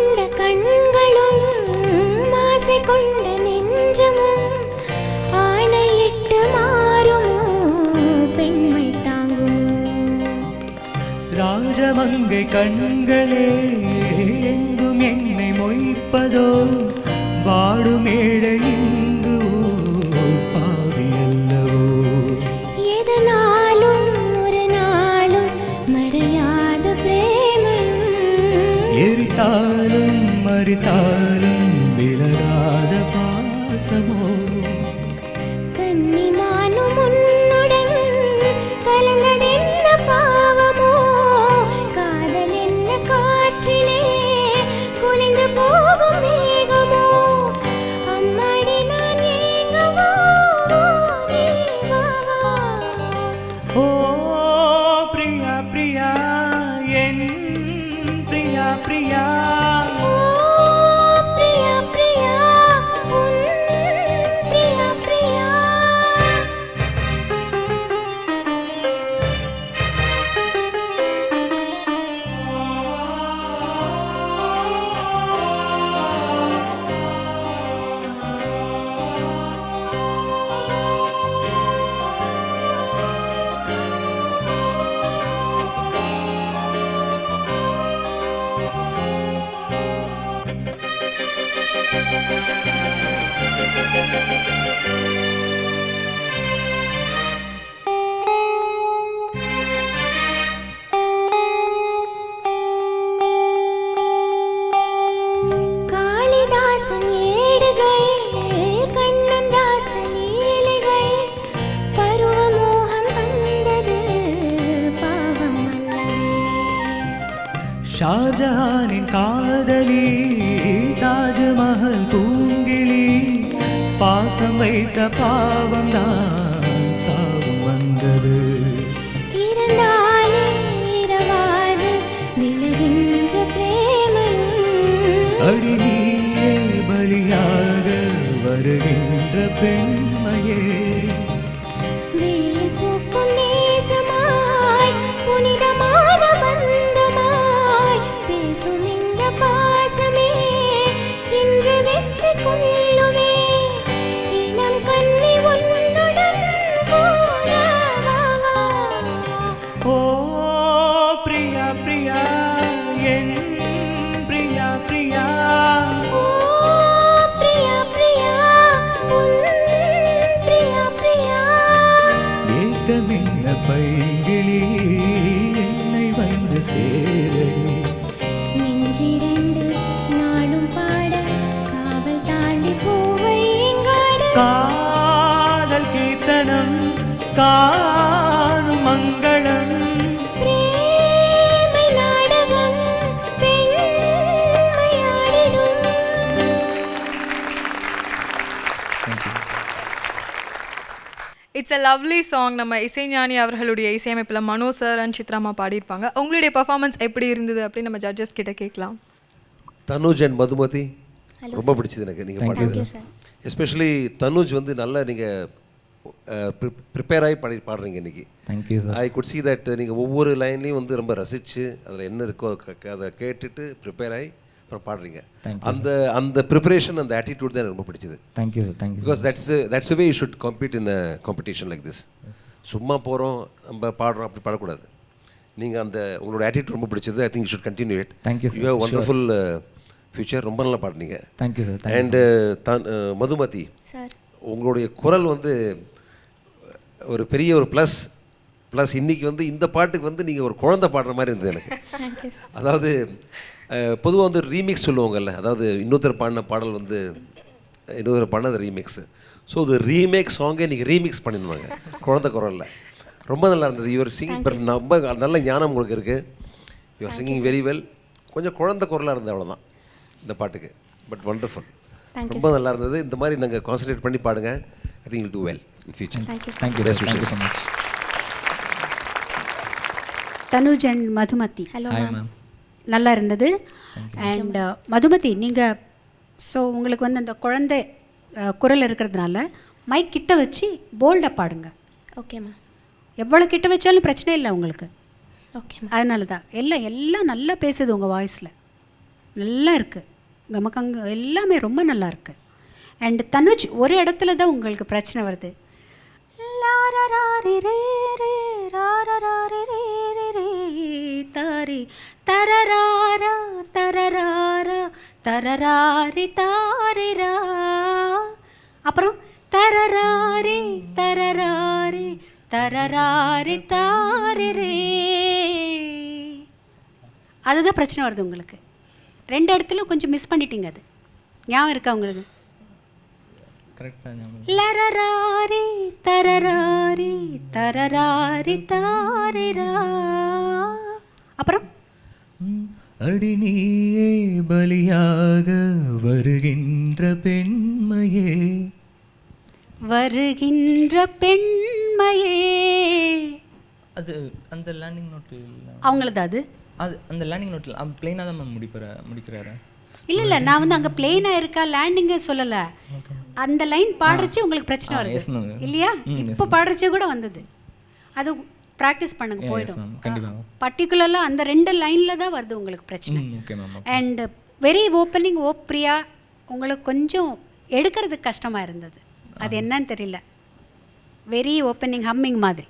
கொண்ட கண்களும் ஆசை கொண்ட நெஞ்சமும் ஆணையிட்டு மாறுமோ பெண்மை தாங்கும் ராஜமங்கை கண்களே எங்கும் என்னை மொய்ப்பதோ வாடுமேடை இங்கு பாவியல்லவோ எதனாலும் ஒரு நாளும் மறையாத பிரேமையும் எரித்தாலும் மறித்தாலும் விலகாத பாசமோ கன்னிமானும் உன்னுடன் கலந்ததென்ன பாவமோ காதல் என்ன காற்றிலே குலைந்து போகும் மேகமோ அம்மாடி நான் ஏங்கவோ நீ வா வா. ஓ பிரியா பிரியா என் பிரியா பிரியா ஓ பிரியா பிரியா உன் பிரியா பிரியா. காளிதாசன் ஏடுகள் கண்ணன் தாசன் லீலைகள் பருவமோகம் தந்தது பாவம் அல்லவே ஷாஜஹானின் காதலி தாஜ்மஹல் பூங்கிழி பாசம் வைத்த பாவம் தான் சாபம் வந்தது இருந்தாலே இரவாது விழுகின்ற பிரேமையும் அடி நீயே பலியாக வருகின்ற பெண்மையே விழியில் பூக்கும் நேசமாய் புனிதமான பந்தமாய் பேசும் இந்த பாசமே இன்று வெற்றி கொள்ளுமே இளம் கன்னி உன்னுடன் கூட வா வா. ஓ பிரியா பிரியா என் பிரியா பிரியா ஓ பிரியா பிரியா உன் பிரியா பிரியா. ஏக்கமென்ன பைங்கிளி என்னை வந்து சேரடி நெஞ்சிரண்டு நாளும் பாட காவல் தாண்டி பூவை எங்காட காதல் கீர்த்தனம் காணும் மங்களம் பிரேமை நாடகம் பெண்மையாடிடும். It's a lovely song. நம்ம இசைஞானி அவர்களுடைய இசையமைப்பில் மனோ சார் அண்ட் சித்ராமா பாடியிருப்பாங்க. உங்களுடைய பர்ஃபார்மன்ஸ் எப்படி இருந்தது அப்படின்னு நம்ம ஜட்ஜஸ் கிட்ட கேட்கலாம். தனுஜ் அண்ட் மதுமதி ரொம்ப பிடிச்சது எனக்கு நீங்கள் பாடுறது. எஸ்பெஷலி தனுஜ் வந்து நல்லா நீங்கள் ப்ரிப்பேர் ஆகி பாடுறீங்க இன்றைக்கி. Thank you sir. I could see that நீங்கள் ஒவ்வொரு லைன்லையும் வந்து ரொம்ப ரசித்து அதில் என்ன இருக்கோ அதை கேட்டுட்டு ப்ரிப்பேர் ஆகி அப்புறம் பாடுறீங்க. அந்த அந்த ப்ரிப்பரேஷன் அந்த ஆட்டிடியூட் தான் எனக்கு ரொம்ப பிடிச்சது. Thank you sir. Thank you because that's the way you should compete in a competition like this. சும்மா போகிறோம் நம்ம பாடுறோம் அப்படி பாடக்கூடாது. நீங்கள் அந்த உங்களோட ஆட்டிடியூட் ரொம்ப பிடிச்சது. I think you should continue it. Thank you you have wonderful future. ரொம்ப நல்லா பாடுனீங்க. Thank you sir. And Madhumathi sir உங்களுடைய குரல் வந்து ஒரு பெரிய ஒரு ப்ளஸ் இன்றைக்கி வந்து இந்த பாட்டுக்கு வந்து நீங்கள் ஒரு குழந்தை பாடுற மாதிரி இருந்தது எனக்கு. அதாவது பொதுவாக வந்து ரீமிக்ஸ் சொல்லுவாங்கல்ல, அதாவது இன்னொருத்தர் பாடின பாடல் வந்து இன்னொருத்தர் பாடினது ரீமிக்ஸு. ஸோ இது ரீமேக் சாங்கே இன்றைக்கி ரீமிக்ஸ் பண்ணிடுவாங்க குழந்தை குரலில். ரொம்ப நல்லா இருந்தது. யுவர் சிங்கிங் ரொம்ப நல்ல ஞானம் உங்களுக்கு இருக்குது. Your singing very well. கொஞ்சம் குழந்தை குரலாக இருந்தது அவ்வளோதான் இந்த பாட்டுக்கு. But wonderful. ரொம்ப நல்லா இருந்தது. இந்த மாதிரி நாங்கள் கான்சன்ட்ரேட் பண்ணி பாடுங்க. ஐ think you'll do well in future. Thank you so much. Tanuj and Madhumathi hello hi ma'am. நல்லா இருந்தது. அண்ட் மதுமதி நீங்கள் உங்களுக்கு வந்து அந்த குழந்தை குரல் இருக்கிறதுனால மைக் கிட்ட வச்சு போல்டாக பாடுங்க. ஓகேம்மா. எவ்வளோ கிட்ட வச்சாலும் பிரச்சனை இல்லை உங்களுக்கு. ஓகேம்மா. அதனால தான் எல்லாம் நல்லா பேசுது உங்கள் வாய்ஸில். நல்லா இருக்குது. கமகங்க எல்லாமே ரொம்ப நல்லா இருக்குது. அண்ட் தனுஜ் ஒரு இடத்துல தான் உங்களுக்கு பிரச்சனை வருது. தாரி தரராரா தரராரா தரராரி தாரிரா, அப்புறம் தரராரி தரராரி தரராரி தாரிரே, அதுதான் பிரச்சனை வருது உங்களுக்கு. 2 இடத்துல கொஞ்சம் மிஸ் பண்ணிட்டீங்க. அது ஞாபகம் இருக்கா உங்களுக்கு? கரெக்டாக லரராரி தரராரி தரராரி தாரிரா, அப்புறம் அடி நீயே பலியாக வருகின்ற பெண்மையே, வருகின்ற பெண்மையே, அது அந்த லேண்டிங் நோட்டில் அவங்களது. அது அந்த லேண்டிங் நோட்டில் பிளெயினாக தான் மேம் முடிக்கிறாரு. இல்லை நான் வந்து அங்கே பிளெயினாக இருக்கா லேண்டிங்கே சொல்லலை. அந்த லைன் பாடுறச்சு உங்களுக்கு பிரச்சனை வருது இல்லையா? இப்போ பாடுறச்சே கூட வந்தது. அது ப்ராக்டிஸ் பண்ணுங்க, போய்டும். பர்டிகுலராக அந்த 2 லைனில் தான் வருது உங்களுக்கு பிரச்சனை. அண்ட் வெரி ஓப்பனிங் ஓ பிரியா உங்களுக்கு கொஞ்சம் எடுக்கிறதுக்கு கஷ்டமாக இருந்தது. அது என்னன்னு தெரியல. வெரி ஓப்பனிங் ஹம்மிங் மாதிரி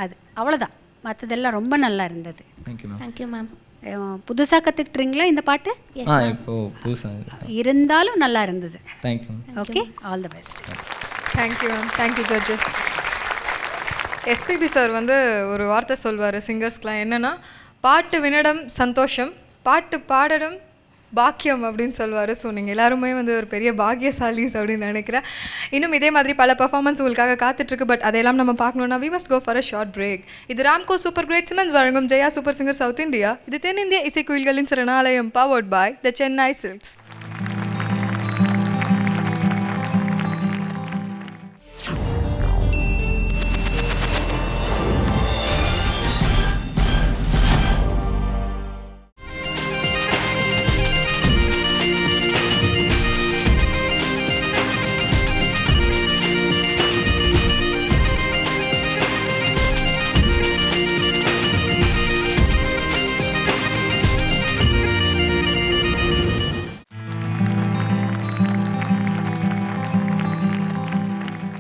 அது, அவ்வளோதான். மற்றதெல்லாம் ரொம்ப நல்லா இருந்தது. Thank you ma'am. புதுசாக கற்றுக்கிட்டுறீங்களா இந்த பாட்டு? இப்போ புதுசாக இருந்தாலும் நல்லா இருந்தது. Thank you. Okay, all the best. Thank you ma'am. Thank you judges. SPB sir வந்து ஒரு வார்த்தை சொல்வார் சிங்கர்ஸ்க்கெலாம், என்னென்னா பாட்டு வினடம் சந்தோஷம், பாட்டு பாடடும் பாக்கியம் அப்படின்னு சொல்லுவார். ஸோ நீங்கள் எல்லாருமே வந்து ஒரு பெரிய பாக்கியசாலிஸ் அப்படின்னு நினைக்கிறேன். இன்னும் இதே மாதிரி பல பர்ஃபார்மன்ஸ் உங்களுக்காக காத்துட்ருக்கு. பட் அதையெல்லாம் நம்ம பார்க்கணுன்னா we must go for a short break. இது ராம்கோ சூப்பர் கிரேட் சிமெண்ட்ஸ் வழங்கும் Jaya super singer south India. இது தென்னிந்திய இசைக்குயில்களின் சரணாலயம், powered by the Chennai silks.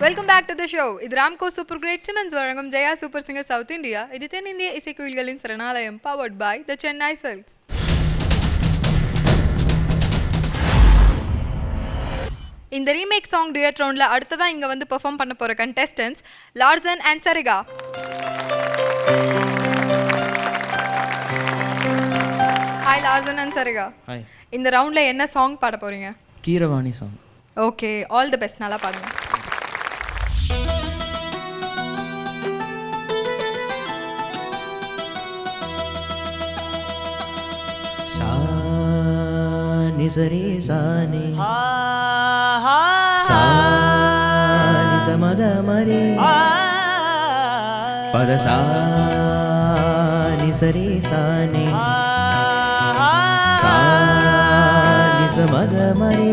Welcome back to the show. இது ராம்கோ சூப்பர் கிரேட் சிமெண்ட்ஸ் வழங்கும் Jaya super singer south India. இது தென்னிந்திய இசைக்குயில்களின் சரணாலயம், powered by the Chennai silks. இந்த ரீமேக் சாங் டுயட் ரவுண்டில் அடுத்ததான் இங்கே வந்து பெர்ஃபார்ம் பண்ண போகிற contestants Larson and Sarika. Hi Larson and Sarika. Hi. இந்த ரவுண்டில் என்ன சாங் பாட போகிறீங்க? Keeravani song. Okay, all the best. நல்லா பாடுங்க. நிசரே சானே சானி சமக மரே பத சானி சரே சானே சானி சமக மரே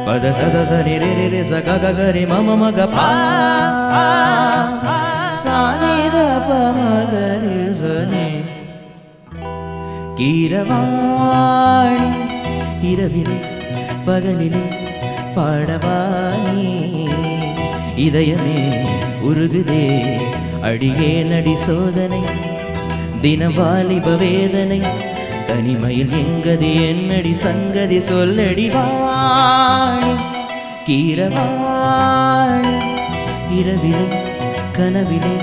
பத சசரி ரே ரே ரே சக க ரே மம மக பா சானி த ப மக ரே சனே. கீரவாணி இரவிலே பகலிலே பாடவானி இதயமே உருகுதே அடியே நடி சோதனை தினம் வாலிப வேதனை தனிமையில் எங்கதி என்னடி சங்கதி சொல்லடி வாணி. கீரவாணி இரவிலே கனவிலே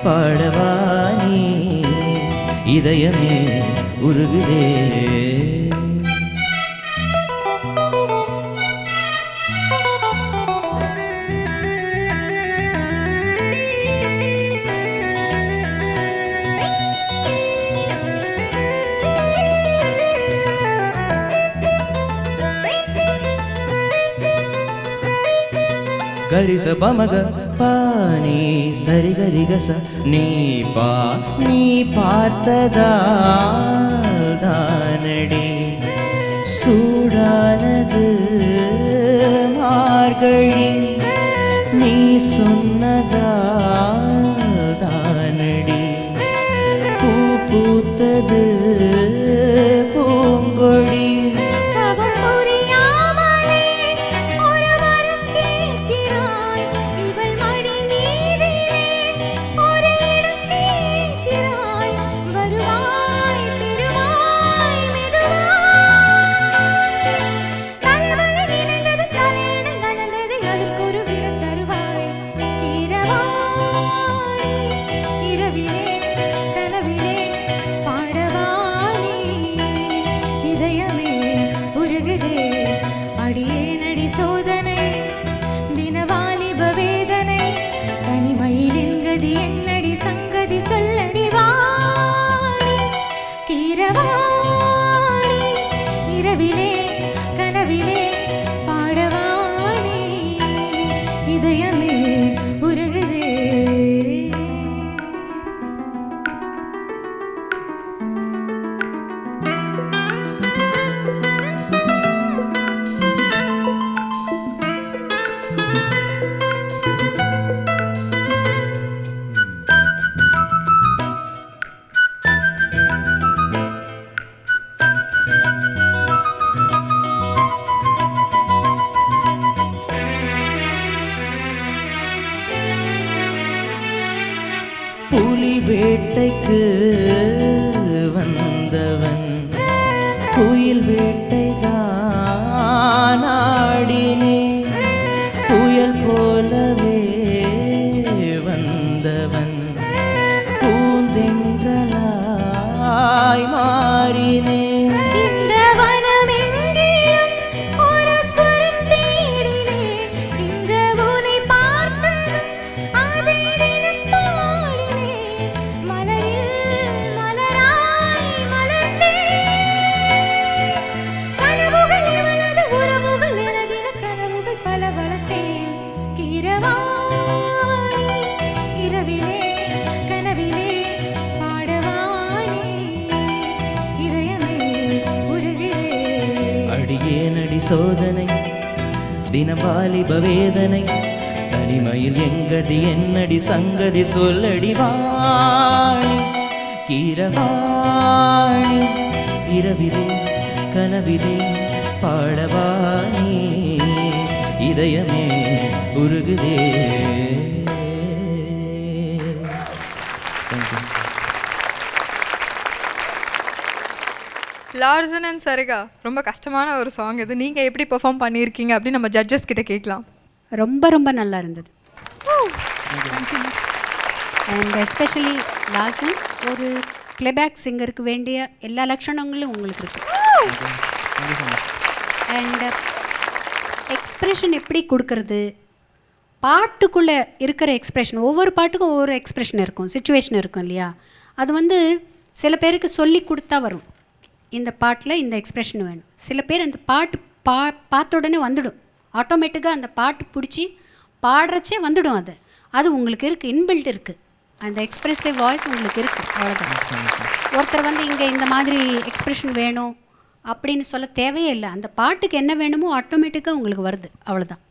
பாடவானி இதயமே உருகுதே. கரிச பமக பானி சரி கரிகச நீ பா நீ பார்த்ததானடி சூடானது மார்கழி நீ சொன்னதானடி பூ பூத்தது புலி வேட்டைக்கு வந்தவன் குயில் வேட்டைதான் ஆடினேன் புயல் போலவே வந்தவன் பூந்தென்றலாய் மாறினேன் இந்த வனமெங்கிலும் ஒரு ஸ்வரம் தேடினேன் இங்க உன்னை பார்த்ததும் அதை தினம் பாடினேன் மலரில் மலராய் மலர்ந்தேன் கனவுகள் எவ்வளவு உறவுகள் எனதின கனவுகள் பல வளர்த்தேன் கீரவாணி இரவிலே கனவிலே பாடவாணி இதயமே உருகிறேன் அடியேனடி சோதனை தினம் வாலிப வேதனை தனிமையில் எங்கடி என்னடி சங்கதி சொல்லடி வாணி கீரவாணி இரவிலே கனவிலே பாடவாணி இதயமே உருகுதே. லார்சன் அண்ட் சரிகா ரொம்ப கஷ்டமான ஒரு சாங் இது. நீங்கள் எப்படி பெர்ஃபார்ம் பண்ணியிருக்கீங்க அப்படின்னு நம்ம ஜட்ஜஸ் கிட்ட கேட்கலாம். ரொம்ப ரொம்ப நல்லா இருந்தது. அண்ட் எஸ்பெஷலி லாசன் ஒரு ப்ளேபேக் சிங்கருக்கு வேண்டிய எல்லா லட்சணங்களும் உங்களுக்கு இருக்கு. அண்ட் எக்ஸ்ப்ரெஷன் எப்படி கொடுக்கறது, பாட்டுக்குள்ளே இருக்கிற எக்ஸ்ப்ரெஷன், ஒவ்வொரு பாட்டுக்கும் ஒவ்வொரு எக்ஸ்ப்ரெஷன் இருக்கும், சுச்சுவேஷன் இருக்கும் இல்லையா? அது வந்து சில பேருக்கு சொல்லி கொடுத்தா வரும், இந்த பாட்டில் இந்த எக்ஸ்ப்ரெஷன் வேணும். சில பேர் அந்த பாட்டு பார்த்த உடனே வந்துடும், ஆட்டோமேட்டிக்காக அந்த பாட்டு பிடிச்சி பாடுறச்சே வந்துடும். அது உங்களுக்கு இருக்குது, இன்பில்ட் இருக்குது, அந்த எக்ஸ்ப்ரெசிவ் வாய்ஸ் உங்களுக்கு இருக்குது. அவ்வளோதான். ஒருத்தர் வந்து இங்கே இந்த மாதிரி எக்ஸ்ப்ரெஷன் வேணும் அப்படின்னு சொல்ல தேவையே இல்லை, அந்த பாட்டுக்கு என்ன வேணுமோ ஆட்டோமேட்டிக்காக உங்களுக்கு வருது. அவ்வளோதான்.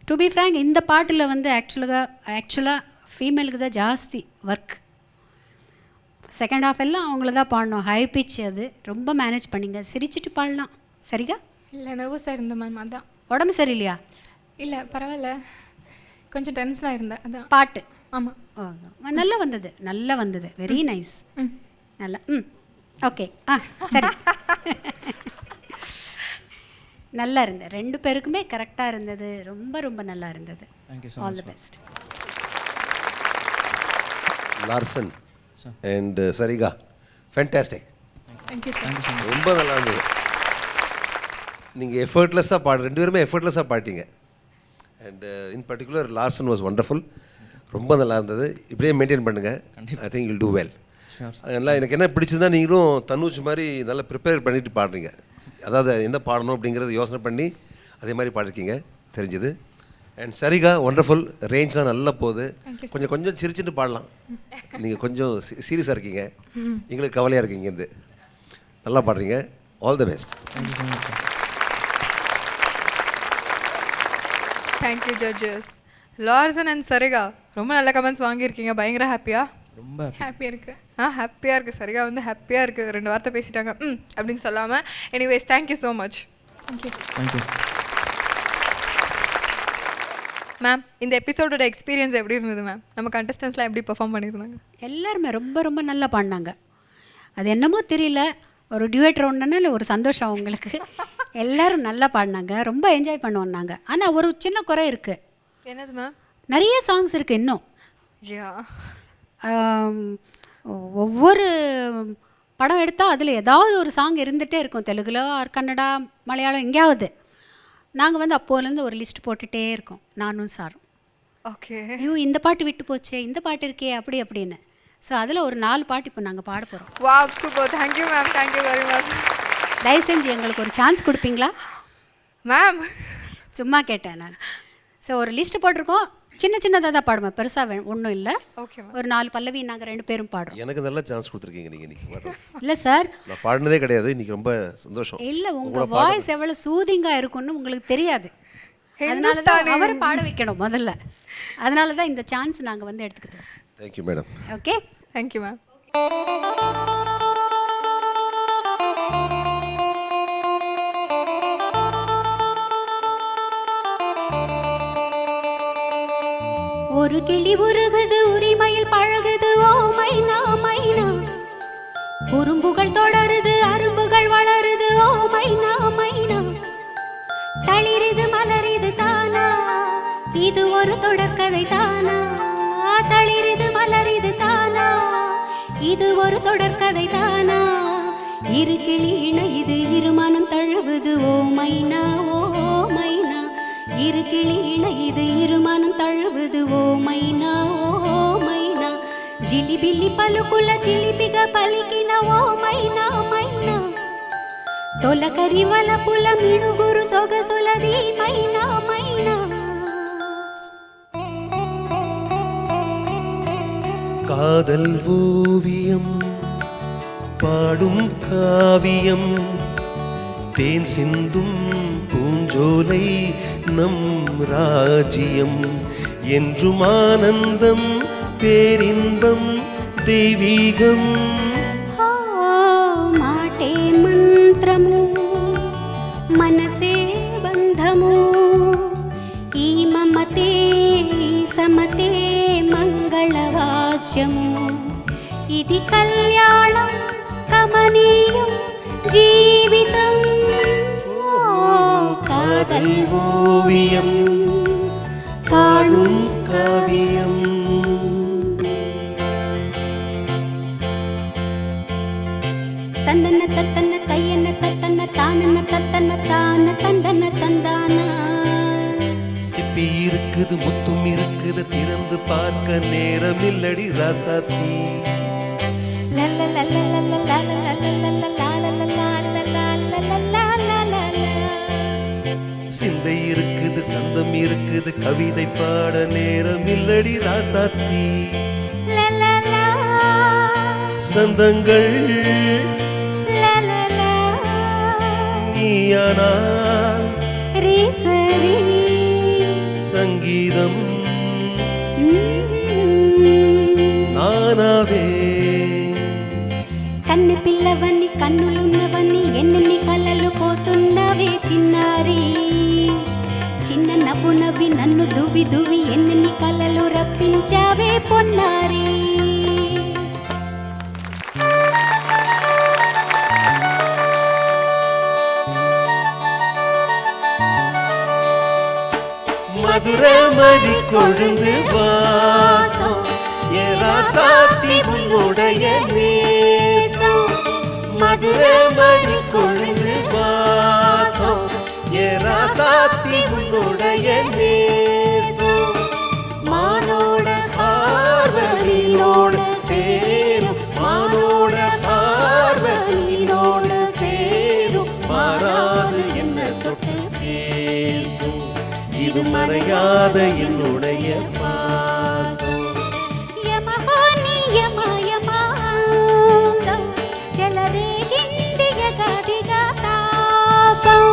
டு பி ஃப்ரேங்க், இந்த பாட்டில் வந்து ஆக்சுவலாக ஃபீமேலுக்கு தான் ஜாஸ்தி ஒர்க். செகண்ட் ஹாஃப் எல்லாம் அவங்கள தான் பாடணும், ஹை பிச். அது ரொம்ப மேனேஜ் பண்ணிங்க, சிரிச்சிட்டு பாடலாம். சரிங்க? இல்லை நர்வஸாக இருந்தேன் மேம். அதான். உடம்பு சரியில்லையா? இல்லை பரவாயில்ல, கொஞ்சம் டென்ஷனாக இருந்தேன். அதான் பாட்டு ஆமாம். நல்லா வந்தது, நல்லா வந்தது. Very nice. நல்லா. ஓகே. சரி. நல்லா இருந்தது, ரெண்டு பேருக்குமே கரெக்டாக இருந்தது. ரொம்ப ரொம்ப நல்லா இருந்தது. All the best. Larson and Sarika, fantastic. Thank you sir. ரொம்ப நல்லா இருந்தது. நீங்கள் எஃபர்ட்லெஸ்ஸாக ரெண்டு பேருமே எஃபர்ட்லெஸ்ஸாக பாடிட்டீங்க. And in particular Larson was wonderful. ரொம்ப நல்லா இருந்தது. இப்படியே மெயின்டைன் பண்ணுங்கள். I think you'll do well. அதெல்லாம் எனக்கு என்ன பிடிச்சதுன்னா, நீங்களும் தனுஷ் மாதிரி நல்லா ப்ரிப்பேர் பண்ணிட்டு பாடுறீங்க. அதாவது என்ன பாடணும் அப்படிங்கிறத யோசனை பண்ணி அதே மாதிரி பாடிருக்கீங்க, தெரிஞ்சுது. And Sarika wonderful. ரேஞ்ச்லாம் நல்லா போகுது. கொஞ்சம் கொஞ்சம் சிரிச்சுட்டு பாடலாம். நீங்கள் கொஞ்சம் சீரியஸாக இருக்கீங்க, எங்களுக்கு கவலையாக இருக்கீங்க. இந்த நல்லா பாடுறீங்க. All the best. Thank you judges. Larson and Sarika ரொம்ப நல்ல கமெண்ட்ஸ் வாங்கியிருக்கீங்க. பயங்கர ஹாப்பியா? ரொம்ப ஹாப்பியாக இருக்குது. ஹாப்பியாக இருக்குது. சரிகா வந்து ஹாப்பியாக இருக்குது. 2 வார்த்தை பேசிட்டாங்க அப்படின்னு சொல்லாமல். Anyways thank you so much. Thank you. Thank you ma'am. இந்த எபிசோடோட எக்ஸ்பீரியன்ஸ் எப்படி இருந்தது மேம்? நம்ம கண்டஸ்டன்ஸ்லாம் எப்படி பெர்ஃபார்ம் பண்ணியிருந்தாங்க? எல்லாருமே ரொம்ப ரொம்ப நல்லா பாடினாங்க. அது என்னமோ தெரியல, ஒரு டியூட் ரவுண்டுனால ஒரு சந்தோஷம் அவங்களுக்கு. எல்லோரும் நல்லா பாடினாங்க, ரொம்ப என்ஜாய் பண்ணுவோம் நாங்கள். ஆனால் ஒரு சின்ன குறை இருக்குது. என்னது மேம்? நிறைய சாங்ஸ் இருக்குது இன்னும். யா, ஒவ்வொரு படம் எடுத்தால் அதில் ஏதாவது ஒரு சாங் இருந்துகிட்டே இருக்கும், தெலுங்குல ஆர் கன்னடா மலையாளம் எங்கேயாவது. நாங்கள் வந்து அப்போலேருந்து ஒரு லிஸ்ட் போட்டுகிட்டே இருக்கோம், நானும் சாரும். ஓகே. ஐயோ இந்த பாட்டு விட்டு போச்சே, இந்த பாட்டு இருக்கே, அப்படி அப்படின்னு. ஸோ அதில் ஒரு 4 பாட்டு இப்போ நாங்கள் பாட போகிறோம். Wow, super. Thank you ma'am. Thank you very much. தயவு செஞ்சு எங்களுக்கு ஒரு சான்ஸ் கொடுப்பீங்களா மேம்? சும்மா கேட்டேன் நான். ஸோ ஒரு லிஸ்ட்டு போட்டிருக்கோம், சின்ன சின்னதாக தான் பாடுவேன், பெருசாக ஒன்றும் இல்லை. ஓகே. ஒரு 4 பல்லவி நாங்கள் 2 பேரும் பாடுறோம். எனக்கு நல்ல சான்ஸ் கொடுத்துருக்கீங்க நீங்கள் இன்றைக்கி. இல்லை சார், நான் பாடினதே கிடையாது, இன்றைக்கி ரொம்ப சந்தோஷம். இல்லை, உங்கள் வாய்ஸ் எவ்வளோ சூதிங்காக இருக்குன்னு உங்களுக்கு தெரியாது. அதனால தான் அவர் பாட வைக்கணும் முதல்ல. அதனால தான் இந்த சான்ஸ் நாங்கள் வந்து எடுத்துக்கிட்டோம். Thank you madam. Okay, thank you ma'am. ஒரு கிளி உருகுது உரிமையில் பழகுது ஓ மைனா மைனா, குறும்புகள் தொடருது அரும்புகள் வளருது ஓ மைனா மைனா, தளிரிது மலரிது தானா, இது ஒரு தொடர்கதை தானா, தளிரிது மலரிது தானா, இது ஒரு தொடர்கதை தானா, இரு கிளி இணையுது இருமனம் தழுவுது ஓ மைனா ஓ மைனா, இரு கிளி இணையுது இருமனம் தழுவுது ఓ మైనా ఓ మైనా, జిలిబిలి పలుకుల చిలిపిగా పలికిన ఓ మైనా మైనా, తొలకరి వలపుల మిణుగురు సొగసులది మైనా మైనా. காதல் ஓவியம் பாடும் காவியம் தேன் சிந்தும் பூஞ்சோலை நம் ராஜ்யம் என்றும் ஆனந்தம் பேரின்பம் தெய்வீகம். మాటే మంత్రము మనసే బంధము, ఈ మమతే సమతే మంగళవాద్యము, ఇది కళ్యాణం కమనీయం జీవితం. காதல் ஓவியம் பாடும் காவியம். தந்தன தத்தன தையன தத்தன தானன தத்தன தான தந்தன தந்தானா, சிப்பி இருக்குது முத்தும் இருக்குது திறந்து பார்க்க நேரம் இல்லடி ராசாத்தி. சிந்தை இருக்குது சந்தம் இருக்குது கவிதை பாட நேரம் இல்லடி ராசாத்தி. சந்தங்கள் நீயானால் சங்கீதம் நானாவே. కన్ను పిల్లవన్ని కన్నులున్నవన్ని ఎన్నెన్ని కళ్ళలు పోతున్నవే చిన్నారి, చిన్న నవ్వు నవ్వి నన్ను దువి దువి ఎన్నెన్ని కళ్ళలు రప్పించావే పొన్నారి. மதுரமதி கொழுந்து வாசம் ஏராசாத்தி உன்னுடைய நேசம். மதுரமதி கொழுந்து வாசம் ஏராசாத்தி உன்னுடைய நேசம். மானோட பார்வையினோடு சேரும் மானோட பார்வையினோடு சேரும், மாறாது என்ன தொட்டு பேசும் இது மறையாத என்னுடைய பாசம். యమహాని యమయమాంగం జలరేగిందిగ గదిగా తాపం,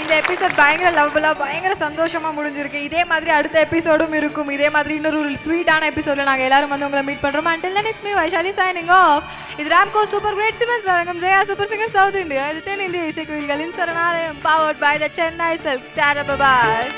இந்த எபிசோட் பயங்கர லவ்புல்லாக பயங்கர சந்தோஷமாக முடிஞ்சிருக்கு. இதே மாதிரி அடுத்த எபிசோடும் இருக்கும். இதே மாதிரி இன்னொரு ஸ்வீட்டான எபிசோடில் நாங்கள் எல்லாரும் வந்து உங்களை மீட் பண்ணுறோம். until then it's me Vaishali signing off. இது ராம்கோ சூப்பர் கிரேட் சிமெண்ட்ஸ் வழங்கும் Jaya super singer south India. இது தென்னிந்திய இசைக்குயில்களின் சரணாலயம், powered by the Chennai Silk. Bye.